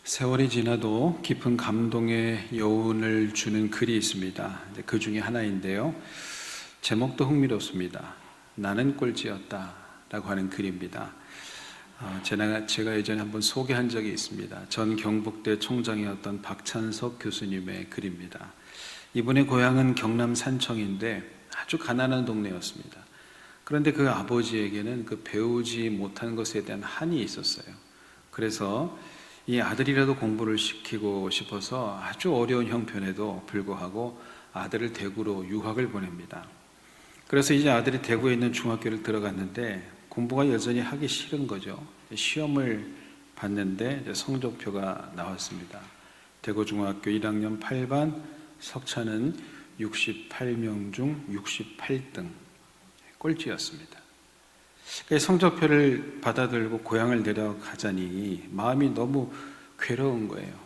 세월이 지나도 깊은 감동의 여운을 주는 글이 있습니다. 그 중에 하나인데요. 제목도 흥미롭습니다. 나는 꼴찌였다 라고 하는 글입니다. 제가 예전에 한번 소개한 적이 있습니다. 전 경북대 총장이었던 박찬석 교수님의 글입니다. 이분의 고향은 경남 산청인데 아주 가난한 동네였습니다. 그런데 그 아버지에게는 그 배우지 못한 것에 대한 한이 있었어요. 그래서 이 아들이라도 공부를 시키고 싶어서 아주 어려운 형편에도 불구하고 아들을 대구로 유학을 보냅니다. 그래서 이제 아들이 대구에 있는 중학교를 들어갔는데 공부가 여전히 하기 싫은 거죠. 시험을 봤는데 성적표가 나왔습니다. 대구중학교 1학년 8반 석차는 68명 중 68등, 꼴찌였습니다. 성적표를 받아들고 고향을 내려가자니 마음이 너무 괴로운 거예요.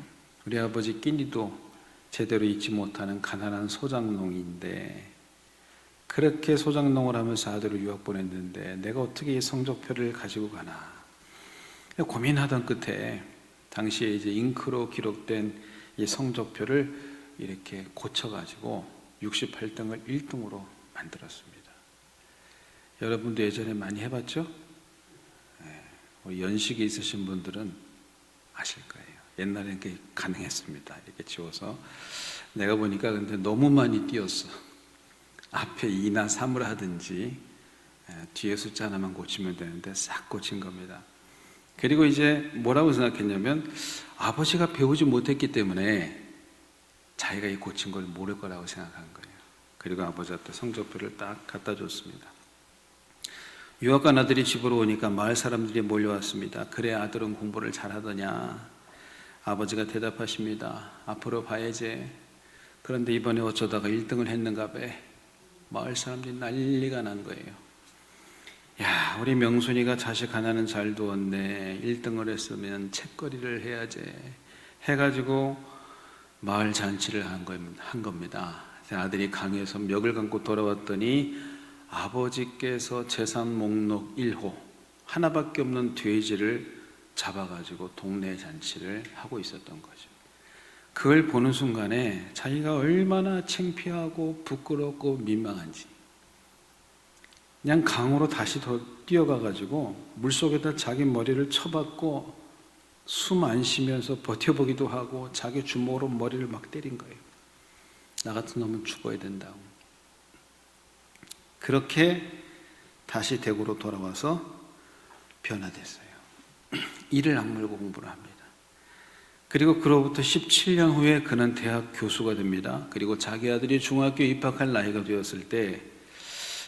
우리 아버지 끼니도 제대로 잊지 못하는 가난한 소장농인데 그렇게 소장농을 하면서 아들을 유학 보냈는데 내가 어떻게 이 성적표를 가지고 가나 고민하던 끝에 당시에 이제 잉크로 기록된 이 성적표를 이렇게 고쳐가지고 68등을 1등으로 만들었습니다. 여러분도 예전에 많이 해봤죠? 연식이 있으신 분들은 아실 거예요. 옛날에는 그게 가능했습니다. 이렇게 지워서. 내가 보니까 근데 너무 많이 띄었어. 앞에 2나 3을 하든지 뒤에 숫자 하나만 고치면 되는데 싹 고친 겁니다. 그리고 이제 뭐라고 생각했냐면 아버지가 배우지 못했기 때문에 자기가 이 고친 걸 모를 거라고 생각한 거예요. 그리고 아버지한테 성적표를 딱 갖다 줬습니다. 유학 간 아들이 집으로 오니까 마을 사람들이 몰려왔습니다. 그래 아들은 공부를 잘하더냐? 아버지가 대답하십니다. 앞으로 봐야지. 그런데 이번에 어쩌다가 1등을 했는가 봐. 마을 사람들이 난리가 난 거예요. 야, 우리 명순이가 자식 하나는 잘 두었네. 1등을 했으면 책거리를 해야지. 해가지고 마을 잔치를 한 겁니다. 아들이 강에서 멱을 감고 돌아왔더니 아버지께서 재산 목록 1호 하나밖에 없는 돼지를 잡아가지고 동네 잔치를 하고 있었던 거죠. 그걸 보는 순간에 자기가 얼마나 창피하고 부끄럽고 민망한지 그냥 강으로 다시 더 뛰어가가지고 물속에다 자기 머리를 쳐박고 숨 안 쉬면서 버텨보기도 하고 자기 주먹으로 머리를 막 때린 거예요. 나 같은 놈은 죽어야 된다고. 그렇게 다시 대구로 돌아와서 변화됐어요. 이를 악물고 공부를 합니다. 그리고 그로부터 17년 후에 그는 대학 교수가 됩니다. 그리고 자기 아들이 중학교에 입학할 나이가 되었을 때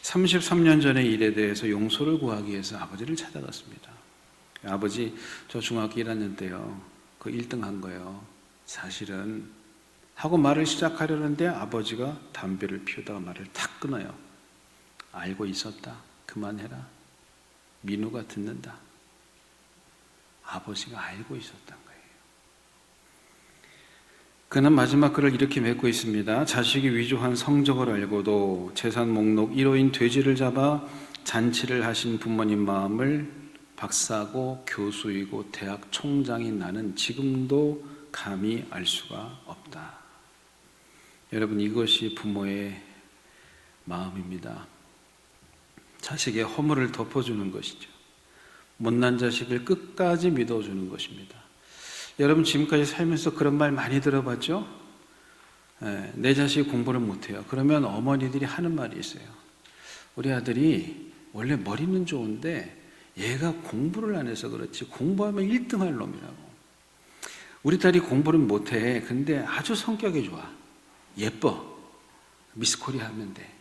33년 전의 일에 대해서 용서를 구하기 위해서 아버지를 찾아갔습니다. 아버지, 저 중학교 1학년 때요. 그 1등 한 거예요. 사실은 하고 말을 시작하려는데 아버지가 담배를 피우다가 말을 탁 끊어요. 알고 있었다. 그만해라. 민우가 듣는다. 아버지가 알고 있었던 거예요. 그는 마지막 글을 이렇게 맺고 있습니다. 자식이 위조한 성적을 알고도 재산 목록 1호인 돼지를 잡아 잔치를 하신 부모님 마음을 박사고 교수이고 대학 총장인 나는 지금도 감히 알 수가 없다. 여러분, 이것이 부모의 마음입니다. 자식의 허물을 덮어주는 것이죠. 못난 자식을 끝까지 믿어주는 것입니다. 여러분 지금까지 살면서 그런 말 많이 들어봤죠? 내 자식이 공부를 못해요. 그러면 어머니들이 하는 말이 있어요. 우리 아들이 원래 머리는 좋은데 얘가 공부를 안 해서 그렇지 공부하면 1등 할 놈이라고. 우리 딸이 공부를 못해. 근데 아주 성격이 좋아. 예뻐. 미스코리아 하면 돼.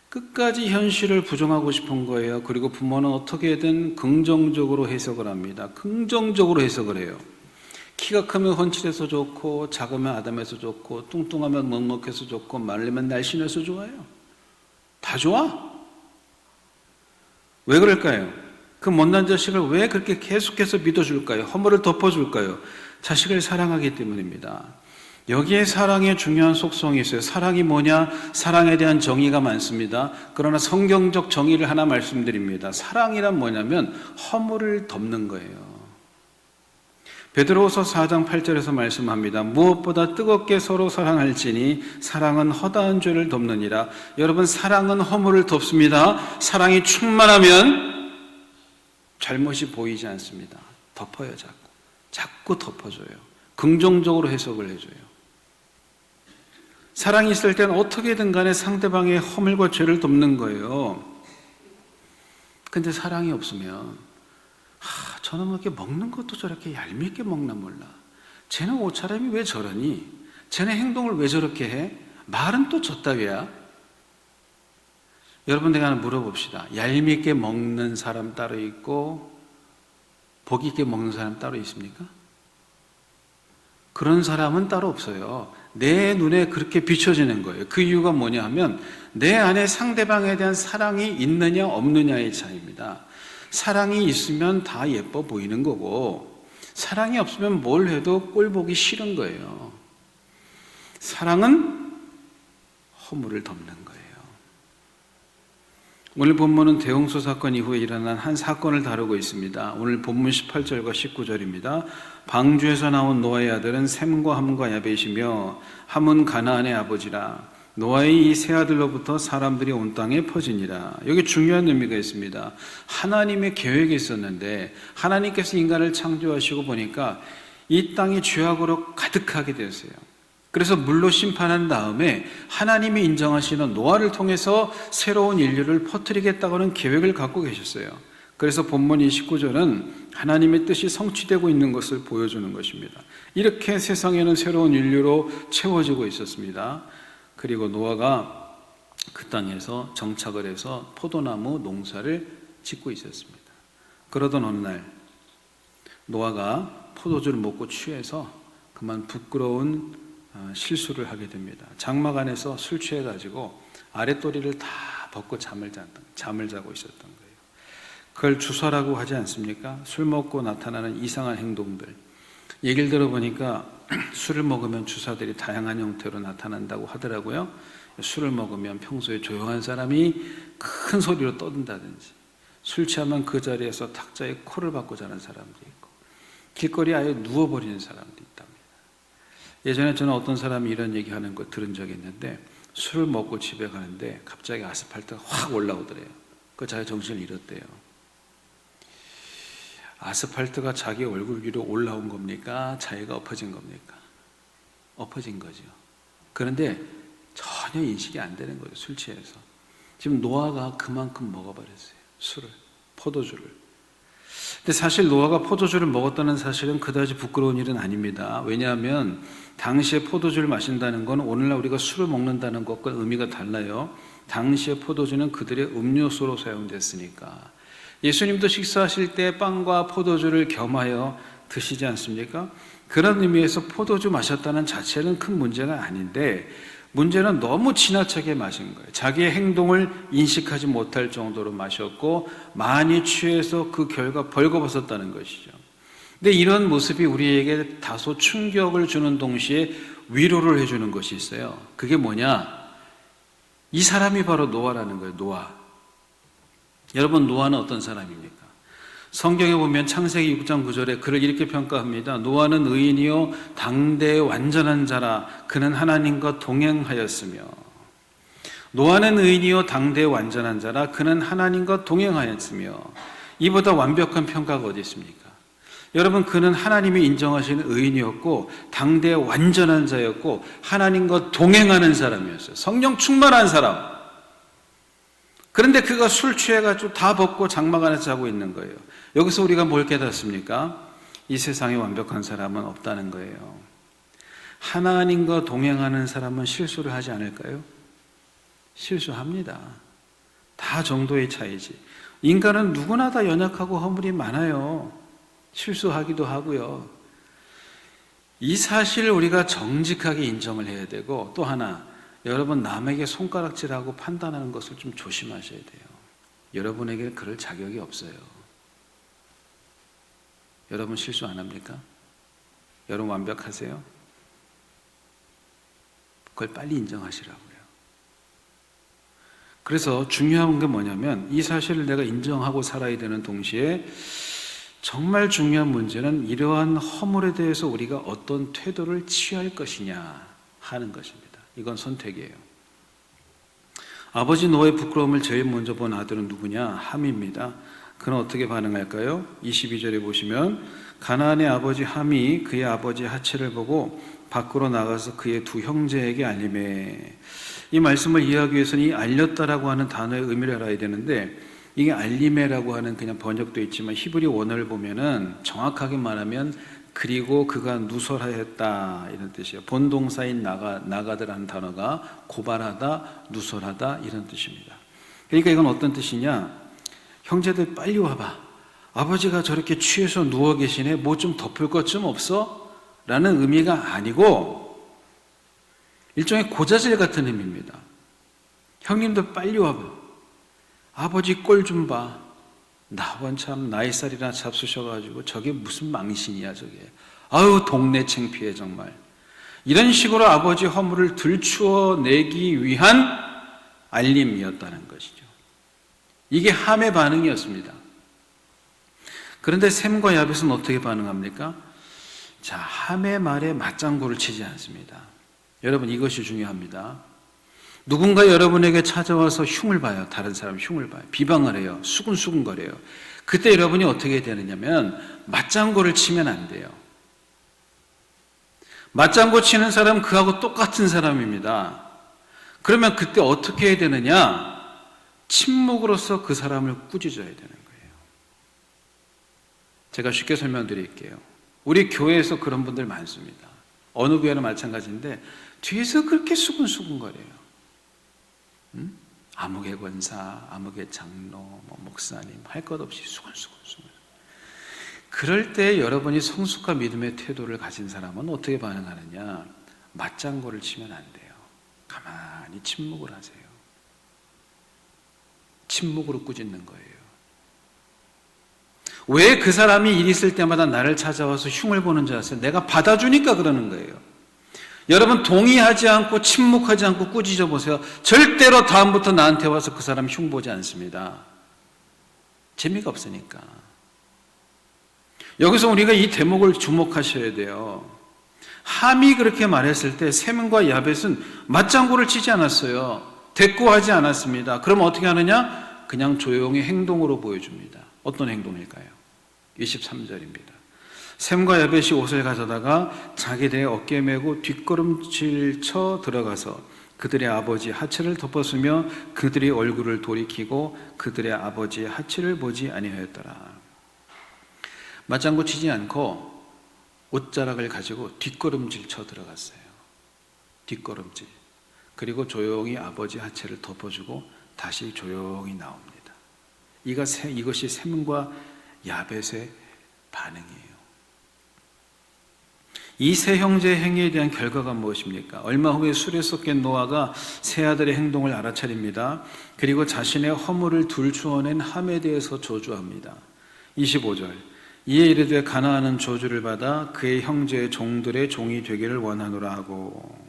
끝까지 현실을 부정하고 싶은 거예요. 그리고 부모는 어떻게든 긍정적으로 해석을 합니다. 긍정적으로 해석을 해요. 키가 크면 훤칠해서 좋고 작으면 아담해서 좋고 뚱뚱하면 넉넉해서 좋고 말리면 날씬해서 좋아요. 다 좋아? 왜 그럴까요? 그 못난 자식을 왜 그렇게 계속해서 믿어줄까요? 허물을 덮어줄까요? 자식을 사랑하기 때문입니다. 여기에 사랑의 중요한 속성이 있어요. 사랑이 뭐냐? 사랑에 대한 정의가 많습니다. 그러나 성경적 정의를 하나 말씀드립니다. 사랑이란 뭐냐면 허물을 덮는 거예요. 베드로후서 4장 8절에서 말씀합니다. 무엇보다 뜨겁게 서로 사랑할지니 사랑은 허다한 죄를 덮느니라. 여러분, 사랑은 허물을 덮습니다. 사랑이 충만하면 잘못이 보이지 않습니다. 덮어요. 자꾸 덮어줘요. 긍정적으로 해석을 해줘요. 사랑이 있을 때는 어떻게든 간에 상대방의 허물과 죄를 덮는 거예요. 근데 사랑이 없으면 저는 뭐 이렇게 먹는 것도 저렇게 얄밉게 먹나 몰라. 쟤는 옷차림이 왜 저러니? 쟤네 행동을 왜 저렇게 해? 말은 또 저따위야. 여러분, 내가 하나 물어봅시다. 얄밉게 먹는 사람 따로 있고 복 있게 먹는 사람 따로 있습니까? 그런 사람은 따로 없어요. 내 눈에 그렇게 비춰지는 거예요. 그 이유가 뭐냐 하면 내 안에 상대방에 대한 사랑이 있느냐 없느냐의 차이입니다. 사랑이 있으면 다 예뻐 보이는 거고 사랑이 없으면 뭘 해도 꼴 보기 싫은 거예요. 사랑은 허물을 덮는 거예요. 오늘 본문은 대홍수 사건 이후에 일어난 한 사건을 다루고 있습니다. 오늘 본문 18절과 19절입니다. 방주에서 나온 노아의 아들은 셈과 함과 야벳이며 함은 가나안의 아버지라. 노아의 이 세 아들로부터 사람들이 온 땅에 퍼지니라. 여기 중요한 의미가 있습니다. 하나님의 계획이 있었는데 하나님께서 인간을 창조하시고 보니까 이 땅이 죄악으로 가득하게 되었어요. 그래서 물로 심판한 다음에 하나님이 인정하시는 노아를 통해서 새로운 인류를 퍼뜨리겠다고는 계획을 갖고 계셨어요. 그래서 본문 29절은 하나님의 뜻이 성취되고 있는 것을 보여주는 것입니다. 이렇게 세상에는 새로운 인류로 채워지고 있었습니다. 그리고 노아가 그 땅에서 정착을 해서 포도나무 농사를 짓고 있었습니다. 그러던 어느 날 노아가 포도주를 먹고 취해서 그만 부끄러운 실수를 하게 됩니다. 장막 안에서 술 취해가지고 아랫도리를 다 벗고 잠을 자고 있었던 거예요. 그걸 주사라고 하지 않습니까? 술 먹고 나타나는 이상한 행동들. 얘기를 들어보니까 술을 먹으면 주사들이 다양한 형태로 나타난다고 하더라고요. 술을 먹으면 평소에 조용한 사람이 큰 소리로 떠든다든지, 술 취하면 그 자리에서 탁자에 코를 박고 자는 사람도 있고, 길거리에 아예 누워버리는 사람도 있답니다. 예전에 저는 어떤 사람이 이런 얘기하는 거 들은 적이 있는데, 술을 먹고 집에 가는데 갑자기 아스팔트가 확 올라오더래요. 그 자기 정신을 잃었대요. 아스팔트가 자기 얼굴 위로 올라온 겁니까? 자기가 엎어진 겁니까? 엎어진 거죠. 그런데 전혀 인식이 안 되는 거예요. 술 취해서. 지금 노아가 그만큼 먹어버렸어요. 술을, 포도주를. 근데 사실 노아가 포도주를 먹었다는 사실은 그다지 부끄러운 일은 아닙니다. 왜냐하면 당시에 포도주를 마신다는 건 오늘날 우리가 술을 먹는다는 것과 의미가 달라요. 당시에 포도주는 그들의 음료수로 사용됐으니까. 예수님도 식사하실 때 빵과 포도주를 겸하여 드시지 않습니까? 그런 의미에서 포도주 마셨다는 자체는 큰 문제가 아닌데, 문제는 너무 지나치게 마신 거예요. 자기의 행동을 인식하지 못할 정도로 마셨고 많이 취해서 그 결과 벌거벗었다는 것이죠. 근데 이런 모습이 우리에게 다소 충격을 주는 동시에 위로를 해주는 것이 있어요. 그게 뭐냐? 이 사람이 바로 노아라는 거예요. 노아. 여러분, 노아는 어떤 사람입니까? 성경에 보면 창세기 6장 9절에 그를 이렇게 평가합니다. 노아는 의인이요 당대의 완전한 자라. 그는 하나님과 동행하였으며. 노아는 의인이요 당대의 완전한 자라. 그는 하나님과 동행하였으며. 이보다 완벽한 평가가 어디 있습니까? 여러분, 그는 하나님이 인정하시는 의인이었고 당대의 완전한 자였고 하나님과 동행하는 사람이었어요. 성령 충만한 사람. 그런데 그가 술 취해가지고 다 벗고 장막 안에서 자고 있는 거예요. 여기서 우리가 뭘 깨닫습니까? 이 세상에 완벽한 사람은 없다는 거예요. 하나님과 동행하는 사람은 실수를 하지 않을까요? 실수합니다. 다 정도의 차이지. 인간은 누구나 다 연약하고 허물이 많아요. 실수하기도 하고요. 이 사실을 우리가 정직하게 인정을 해야 되고, 또 하나, 여러분, 남에게 손가락질하고 판단하는 것을 좀 조심하셔야 돼요. 여러분에게 그럴 자격이 없어요. 여러분 실수 안 합니까? 여러분 완벽하세요? 그걸 빨리 인정하시라고요. 그래서 중요한 게 뭐냐면 이 사실을 내가 인정하고 살아야 되는 동시에 정말 중요한 문제는 이러한 허물에 대해서 우리가 어떤 태도를 취할 것이냐 하는 것입니다. 이건 선택이에요. 아버지 노아의 부끄러움을 제일 먼저 본 아들은 누구냐? 함입니다. 그는 어떻게 반응할까요? 22절에 보시면 가나안의 아버지 함이 그의 아버지의 하체를 보고 밖으로 나가서 그의 두 형제에게 알리매. 이 말씀을 이해하기 위해서는 이 알렸다라고 하는 단어의 의미를 알아야 되는데, 이게 알리메라고 하는 그냥 번역도 있지만 히브리 원어를 보면은 정확하게 말하면 그리고 그가 누설하였다 이런 뜻이에요. 본동사인 나가드라는 단어가 고발하다, 누설하다 이런 뜻입니다. 그러니까 이건 어떤 뜻이냐? 형제들 빨리 와봐. 아버지가 저렇게 취해서 누워 계시네. 뭐 좀 덮을 것 좀 없어? 라는 의미가 아니고 일종의 고자질 같은 의미입니다. 형님들 빨리 와봐. 아버지 꼴 좀 봐. 나번 참 나이살이나 잡수셔가지고 저게 무슨 망신이야 저게. 아유 동네 창피해 정말. 이런 식으로 아버지 허물을 들추어내기 위한 알림이었다는 것이죠. 이게 함의 반응이었습니다. 그런데 셈과 야벳은 어떻게 반응합니까? 자, 함의 말에 맞장구를 치지 않습니다. 여러분 이것이 중요합니다. 누군가 여러분에게 찾아와서 흉을 봐요. 다른 사람 흉을 봐요. 비방을 해요. 수근수근거려요. 그때 여러분이 어떻게 되느냐면 맞장구를 치면 안 돼요. 맞장구 치는 사람은 그하고 똑같은 사람입니다. 그러면 그때 어떻게 해야 되느냐? 침묵으로써 그 사람을 꾸짖어야 되는 거예요. 제가 쉽게 설명드릴게요. 우리 교회에서 그런 분들 많습니다. 어느 교회나 마찬가지인데 뒤에서 그렇게 수근수근거려요. 아무개 권사, 아무개 장로, 목사님 할 것 없이 수근수근. 그럴 때 여러분이 성숙한 믿음의 태도를 가진 사람은 어떻게 반응하느냐? 맞장구를 치면 안 돼요. 가만히 침묵을 하세요. 침묵으로 꾸짖는 거예요. 왜 그 사람이 일 있을 때마다 나를 찾아와서 흉을 보는 줄 아세요? 내가 받아주니까 그러는 거예요. 여러분 동의하지 않고 침묵하지 않고 꾸짖어 보세요. 절대로 다음부터 나한테 와서 그 사람 흉 보지 않습니다. 재미가 없으니까. 여기서 우리가 이 대목을 주목하셔야 돼요. 함이 그렇게 말했을 때 셈과 야벳은 맞장구를 치지 않았어요. 대꾸하지 않았습니다. 그럼 어떻게 하느냐? 그냥 조용히 행동으로 보여줍니다. 어떤 행동일까요? 23절입니다. 셈과 야벳이 옷을 가져다가 자기들의 어깨에 메고 뒷걸음질 쳐 들어가서 그들의 아버지 하체를 덮었으며 그들의 얼굴을 돌이키고 그들의 아버지의 하체를 보지 아니하였더라. 맞장구 치지 않고 옷자락을 가지고 뒷걸음질 쳐 들어갔어요. 뒷걸음질. 그리고 조용히 아버지 하체를 덮어주고 다시 조용히 나옵니다. 이것이 셈과 야벳의 반응이에요. 이 세 형제의 행위에 대한 결과가 무엇입니까? 얼마 후에 술에 섞인 노아가 세 아들의 행동을 알아차립니다. 그리고 자신의 허물을 들추어낸 함에 대해서 저주합니다. 25절. 이에 이르되 가나안은 저주를 받아 그의 형제의 종들의 종이 되기를 원하노라 하고,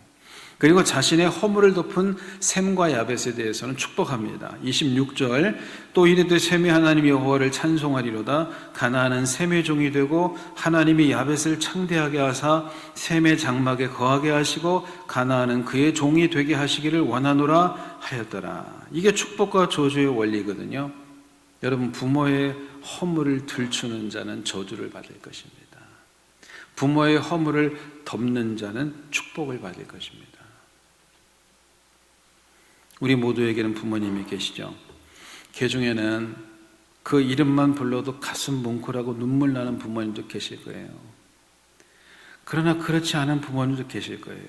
그리고 자신의 허물을 덮은 셈과 야벳에 대해서는 축복합니다. 26절. 또 이르되 셈이 하나님 여호와를 찬송하리로다. 가나안은 셈의 종이 되고 하나님이 야벳을 창대하게 하사 셈의 장막에 거하게 하시고 가나안은 그의 종이 되게 하시기를 원하노라 하였더라. 이게 축복과 저주의 원리거든요. 여러분, 부모의 허물을 들추는 자는 저주를 받을 것입니다. 부모의 허물을 덮는 자는 축복을 받을 것입니다. 우리 모두에게는 부모님이 계시죠. 그 중에는 그 이름만 불러도 가슴 뭉클하고 눈물 나는 부모님도 계실 거예요. 그러나 그렇지 않은 부모님도 계실 거예요.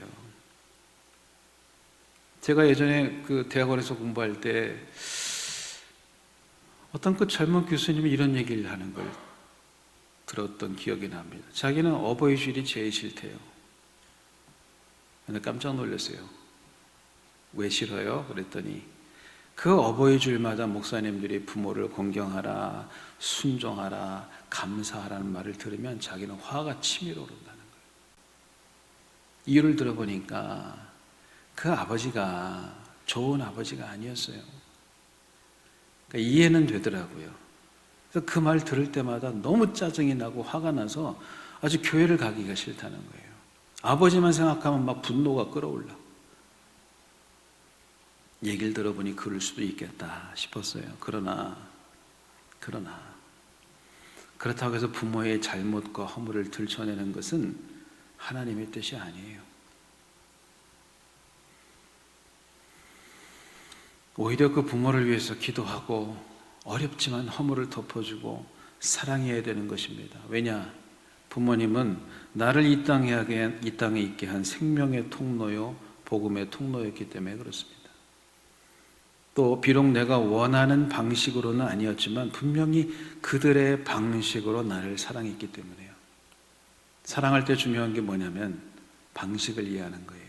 제가 예전에 그 대학원에서 공부할 때 어떤 그 젊은 교수님이 이런 얘기를 하는 걸 들었던 기억이 납니다. 자기는 어버이 주일이 제일 싫대요. 근데 깜짝 놀랐어요. 왜 싫어요? 그랬더니 그 어버이 주일마다 목사님들이 부모를 공경하라, 순종하라, 감사하라는 말을 들으면 자기는 화가 치밀어 오른다는 거예요. 이유를 들어보니까 그 아버지가 좋은 아버지가 아니었어요. 그러니까 이해는 되더라고요. 그 말 들을 때마다 너무 짜증이 나고 화가 나서 아주 교회를 가기가 싫다는 거예요. 아버지만 생각하면 막 분노가 끓어올라. 얘기를 들어보니 그럴 수도 있겠다 싶었어요. 그러나 그렇다고 해서 부모의 잘못과 허물을 들춰내는 것은 하나님의 뜻이 아니에요. 오히려 그 부모를 위해서 기도하고 어렵지만 허물을 덮어주고 사랑해야 되는 것입니다. 왜냐? 부모님은 나를 이 땅에 있게 한 생명의 통로요, 복음의 통로였기 때문에 그렇습니다. 또 비록 내가 원하는 방식으로는 아니었지만 분명히 그들의 방식으로 나를 사랑했기 때문에요. 사랑할 때 중요한 게 뭐냐면 방식을 이해하는 거예요.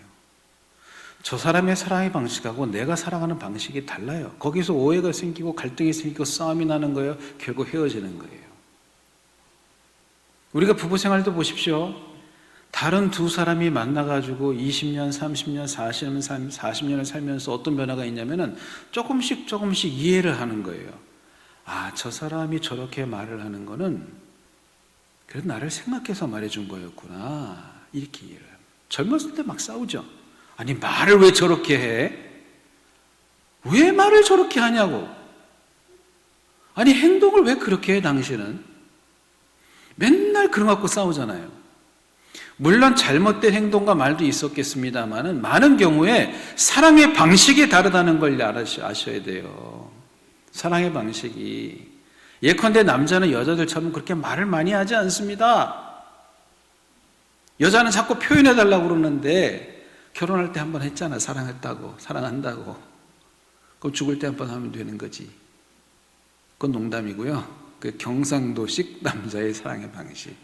저 사람의 사랑의 방식하고 내가 사랑하는 방식이 달라요. 거기서 오해가 생기고 갈등이 생기고 싸움이 나는 거예요. 결국 헤어지는 거예요. 우리가 부부 생활도 보십시오. 다른 두 사람이 만나가지고 20년, 30년, 40년을 살면서 어떤 변화가 있냐면은 조금씩 이해를 하는 거예요. 아, 저 사람이 저렇게 말을 하는 거는 그래도 나를 생각해서 말해준 거였구나. 이렇게 이해를 합니다. 젊었을 때 막 싸우죠. 아니, 말을 왜 저렇게 해? 왜 말을 저렇게 하냐고. 아니, 행동을 왜 그렇게 해, 당신은? 맨날 그런 거 갖고 싸우잖아요. 물론 잘못된 행동과 말도 있었겠습니다만은 많은 경우에 사랑의 방식이 다르다는 걸 아셔야 돼요. 사랑의 방식이. 예컨대 남자는 여자들처럼 그렇게 말을 많이 하지 않습니다. 여자는 자꾸 표현해달라고 그러는데 결혼할 때 한 번 했잖아. 사랑했다고, 사랑한다고. 그럼 죽을 때 한 번 하면 되는 거지. 그건 농담이고요. 그 경상도식 남자의 사랑의 방식.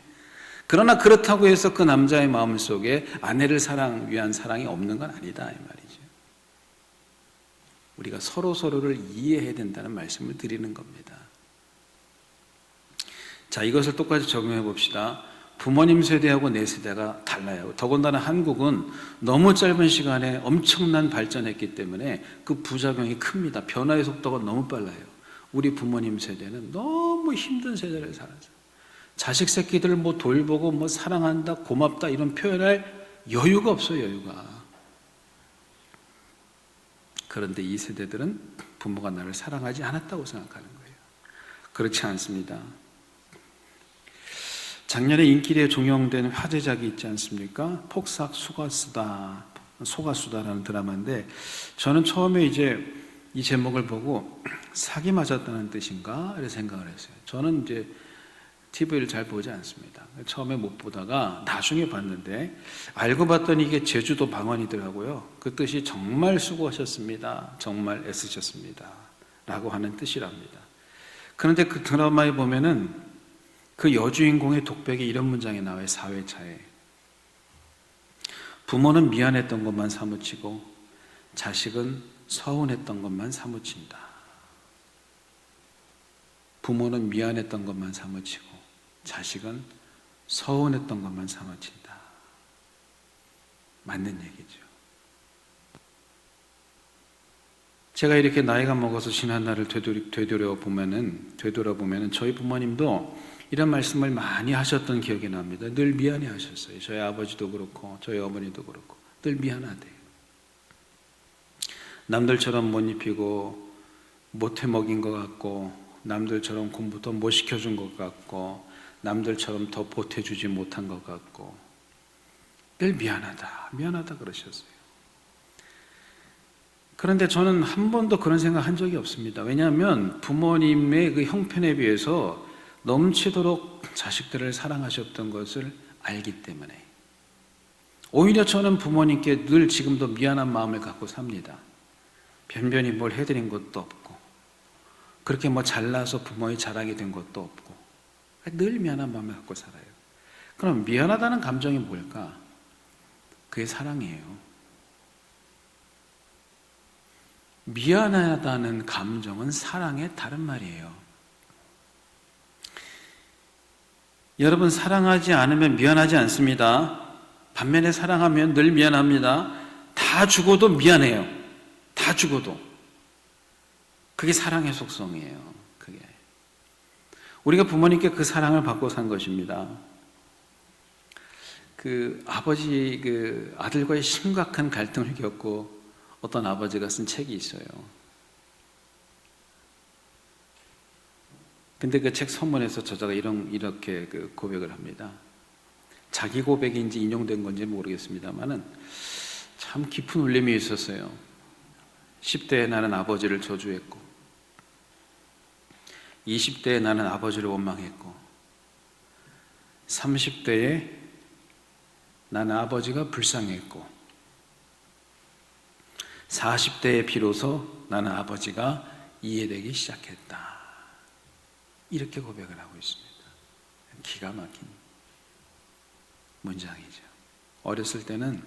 그러나 그렇다고 해서 그 남자의 마음속에 아내를 위한 사랑이 없는 건 아니다 이 말이죠. 우리가 서로를 이해해야 된다는 말씀을 드리는 겁니다. 자, 이것을 똑같이 적용해 봅시다. 부모님 세대하고 내 세대가 달라요. 더군다나 한국은 너무 짧은 시간에 엄청난 발전했기 때문에 그 부작용이 큽니다. 변화의 속도가 너무 빨라요. 우리 부모님 세대는 너무 힘든 세대를 살았어요. 자식 새끼들을 뭐 돌보고 뭐 사랑한다, 고맙다 이런 표현할 여유가 없어요, 여유가. 그런데 이 세대들은 부모가 나를 사랑하지 않았다고 생각하는 거예요. 그렇지 않습니다. 작년에 인기리에 종영된 화제작이 있지 않습니까? 폭삭 속았수다라는 드라마인데 저는 처음에 이제 이 제목을 보고 사기 맞았다는 뜻인가? 이렇게 생각을 했어요. 저는 이제 TV를 잘 보지 않습니다. 처음에 못 보다가 나중에 봤는데 알고 봤더니 이게 제주도 방언이더라고요. 그 뜻이 정말 수고하셨습니다. 정말 애쓰셨습니다. 라고 하는 뜻이랍니다. 그런데 그 드라마에 보면은 그 여주인공의 독백에 이런 문장이 나와요. 4회차에. 부모는 미안했던 것만 사무치고 자식은 서운했던 것만 사무친다. 부모는 미안했던 것만 사무치고 자식은 서운했던 것만 사무친다. 맞는 얘기죠. 제가 이렇게 나이가 먹어서 지난 날을 되돌아보면은 저희 부모님도 이런 말씀을 많이 하셨던 기억이 납니다. 늘 미안해 하셨어요. 저희 아버지도 그렇고 저희 어머니도 그렇고 늘 미안하대요. 남들처럼 못 입히고 못해 먹인 것 같고 남들처럼 공부 더 못 시켜준 것 같고 남들처럼 더 보태주지 못한 것 같고 늘 미안하다 그러셨어요. 그런데 저는 한 번도 그런 생각 한 적이 없습니다. 왜냐하면 부모님의 그 형편에 비해서 넘치도록 자식들을 사랑하셨던 것을 알기 때문에 오히려 저는 부모님께 늘 지금도 미안한 마음을 갖고 삽니다. 변변히 뭘 해드린 것도 없고 그렇게 뭐 잘나서 부모의 자랑이 된 것도 없고 늘 미안한 마음을 갖고 살아요. 그럼 미안하다는 감정이 뭘까? 그게 사랑이에요. 미안하다는 감정은 사랑의 다른 말이에요. 여러분, 사랑하지 않으면 미안하지 않습니다. 반면에 사랑하면 늘 미안합니다. 다 죽어도 미안해요. 다 죽어도. 그게 사랑의 속성이에요. 그게. 우리가 부모님께 그 사랑을 받고 산 것입니다. 아들과의 심각한 갈등을 겪고 어떤 아버지가 쓴 책이 있어요. 근데 그 책 서문에서 저자가 이렇게 고백을 합니다. 자기 고백인지 인용된 건지 모르겠습니다만은 참 깊은 울림이 있었어요. 10대에 나는 아버지를 저주했고, 20대에 나는 아버지를 원망했고, 30대에 나는 아버지가 불쌍했고, 40대에 비로소 나는 아버지가 이해되기 시작했다. 이렇게 고백을 하고 있습니다. 기가 막힌 문장이죠. 어렸을 때는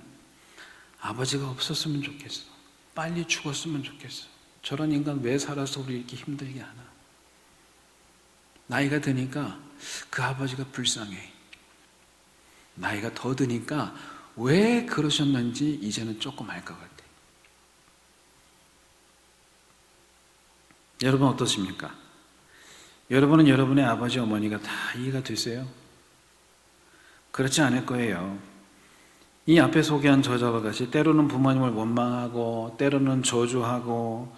아버지가 없었으면 좋겠어. 빨리 죽었으면 좋겠어. 저런 인간 왜 살아서 우리 이렇게 힘들게 하나. 나이가 드니까 그 아버지가 불쌍해. 나이가 더 드니까 왜 그러셨는지 이제는 조금 알 것 같아. 여러분 어떻습니까? 여러분은 여러분의 아버지, 어머니가 다 이해가 되세요? 그렇지 않을 거예요. 이 앞에 소개한 저자와 같이 때로는 부모님을 원망하고, 때로는 저주하고,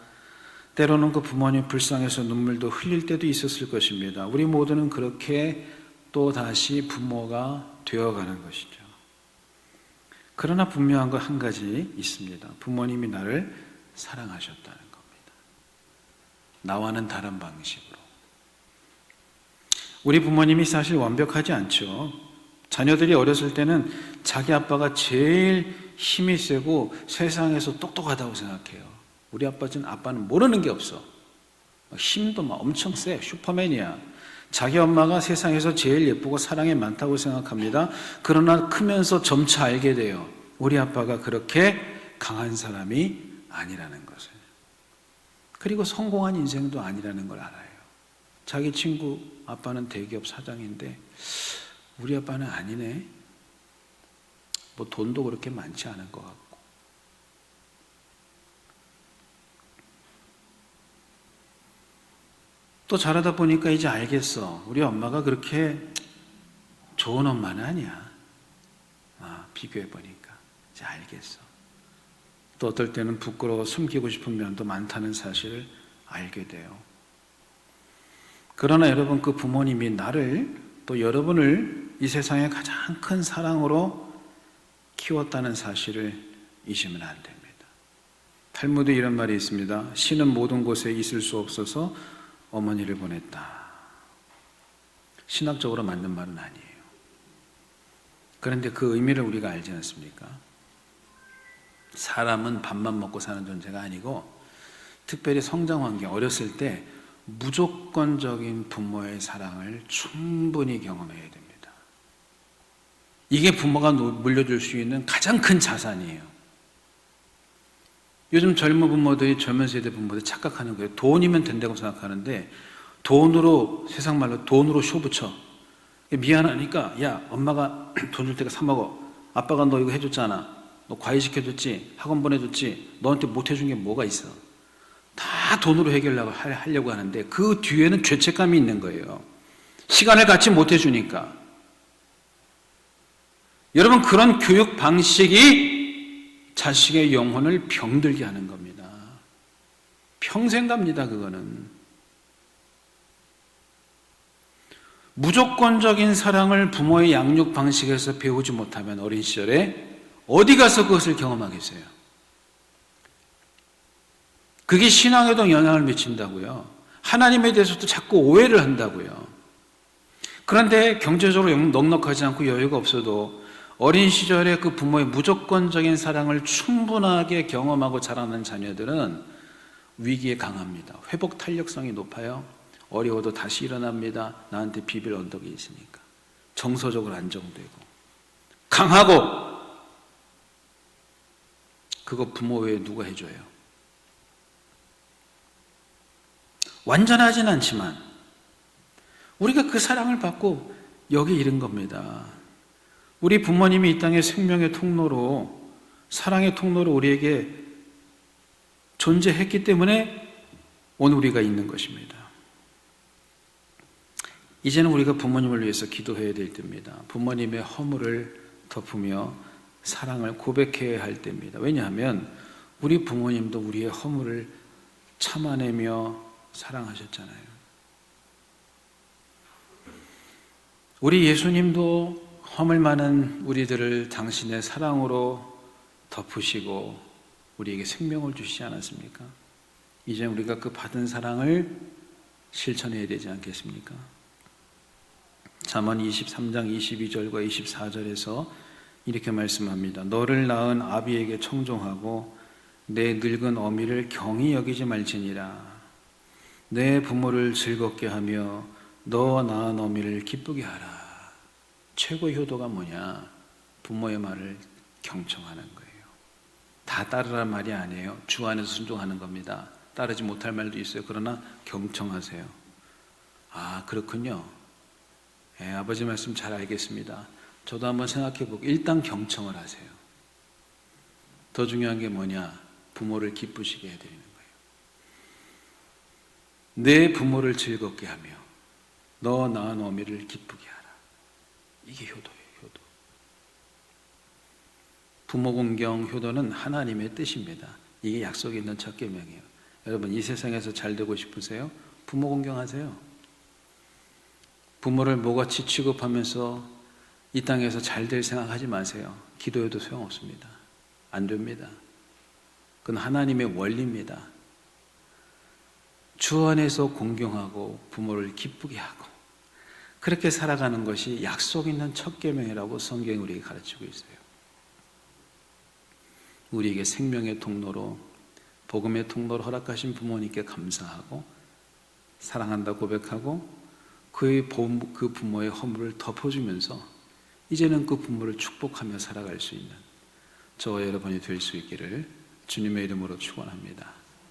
때로는 그 부모님 불쌍해서 눈물도 흘릴 때도 있었을 것입니다. 우리 모두는 그렇게 또 다시 부모가 되어가는 것이죠. 그러나 분명한 것 한 가지 있습니다. 부모님이 나를 사랑하셨다는 겁니다. 나와는 다른 방식으로. 우리 부모님이 사실 완벽하지 않죠. 자녀들이 어렸을 때는 자기 아빠가 제일 힘이 세고 세상에서 똑똑하다고 생각해요. 우리 아빠는 모르는 게 없어. 힘도 막 엄청 세. 슈퍼맨이야. 자기 엄마가 세상에서 제일 예쁘고 사랑이 많다고 생각합니다. 그러나 크면서 점차 알게 돼요. 우리 아빠가 그렇게 강한 사람이 아니라는 것을. 그리고 성공한 인생도 아니라는 걸 알아요. 자기 친구 아빠는 대기업 사장인데 우리 아빠는 아니네. 뭐 돈도 그렇게 많지 않은 것 같고. 또 자라다 보니까 이제 알겠어. 우리 엄마가 그렇게 좋은 엄마는 아니야. 비교해보니까 이제 알겠어. 또 어떨 때는 부끄러워 숨기고 싶은 면도 많다는 사실을 알게 돼요. 그러나 여러분, 그 부모님이 나를 또 여러분을 이 세상의 가장 큰 사랑으로 키웠다는 사실을 잊으면 안 됩니다. 탈무드에 이런 말이 있습니다. 신은 모든 곳에 있을 수 없어서 어머니를 보냈다. 신학적으로 맞는 말은 아니에요. 그런데 그 의미를 우리가 알지 않습니까? 사람은 밥만 먹고 사는 존재가 아니고, 특별히 성장 환경, 어렸을 때 무조건적인 부모의 사랑을 충분히 경험해야 됩니다. 이게 부모가 물려줄 수 있는 가장 큰 자산이에요. 요즘 젊은 세대 부모들이 착각하는 거예요. 돈이면 된다고 생각하는데, 돈으로, 세상 말로 돈으로 쇼붙여. 미안하니까, 야, 엄마가 돈 줄 때가 사 먹어. 아빠가 너 이거 해줬잖아. 너 과외 시켜줬지? 학원 보내줬지? 너한테 못 해준 게 뭐가 있어? 다 돈으로 하려고 하는데 그 뒤에는 죄책감이 있는 거예요. 시간을 같이 못 해주니까. 여러분, 그런 교육 방식이 자식의 영혼을 병들게 하는 겁니다. 평생 갑니다, 그거는. 무조건적인 사랑을 부모의 양육 방식에서 배우지 못하면 어린 시절에 어디 가서 그것을 경험하겠어요? 그게 신앙에도 영향을 미친다고요. 하나님에 대해서도 자꾸 오해를 한다고요. 그런데 경제적으로 넉넉하지 않고 여유가 없어도 어린 시절에 그 부모의 무조건적인 사랑을 충분하게 경험하고 자라는 자녀들은 위기에 강합니다. 회복 탄력성이 높아요. 어려워도 다시 일어납니다. 나한테 비빌 언덕이 있으니까. 정서적으로 안정되고 강하고. 그거 부모 외에 누가 해줘요? 완전하진 않지만 우리가 그 사랑을 받고 여기 이른 겁니다. 우리 부모님이 이 땅의 생명의 통로로, 사랑의 통로로 우리에게 존재했기 때문에 오늘 우리가 있는 것입니다. 이제는 우리가 부모님을 위해서 기도해야 될 때입니다. 부모님의 허물을 덮으며 사랑을 고백해야 할 때입니다. 왜냐하면 우리 부모님도 우리의 허물을 참아내며 사랑하셨잖아요. 우리 예수님도 허물 많은 우리들을 당신의 사랑으로 덮으시고 우리에게 생명을 주시지 않았습니까? 이제 우리가 그 받은 사랑을 실천해야 되지 않겠습니까? 잠언 23장 22절과 24절에서 이렇게 말씀합니다. 너를 낳은 아비에게 청종하고 내 늙은 어미를 경히 여기지 말지니라. 내 부모를 즐겁게 하며 너 낳은 어미를 기쁘게 하라. 최고의 효도가 뭐냐? 부모의 말을 경청하는 거예요. 다 따르란 말이 아니에요. 주 안에서 순종하는 겁니다. 따르지 못할 말도 있어요. 그러나 경청하세요. 아, 그렇군요. 예, 아버지 말씀 잘 알겠습니다. 저도 한번 생각해 보고 일단 경청을 하세요. 더 중요한 게 뭐냐? 부모를 기쁘시게 해드리는 거예요. 내 부모를 즐겁게 하며 너 낳은 어미를 기쁘게 하라. 이게 효도예요. 효도. 부모 공경 효도는 하나님의 뜻입니다. 이게 약속이 있는 첫 계명이에요. 여러분, 이 세상에서 잘 되고 싶으세요? 부모 공경하세요. 부모를 모같이 취급하면서 이 땅에서 잘 될 생각하지 마세요. 기도해도 소용없습니다. 안 됩니다. 그건 하나님의 원리입니다. 주 안에서 공경하고 부모를 기쁘게 하고 그렇게 살아가는 것이 약속 있는 첫 계명이라고 성경이 우리에게 가르치고 있어요. 우리에게 생명의 통로로 복음의 통로로 허락하신 부모님께 감사하고 사랑한다 고백하고 그 부모의 허물을 덮어주면서 이제는 그 부모를 축복하며 살아갈 수 있는 저와 여러분이 될 수 있기를 주님의 이름으로 축원합니다.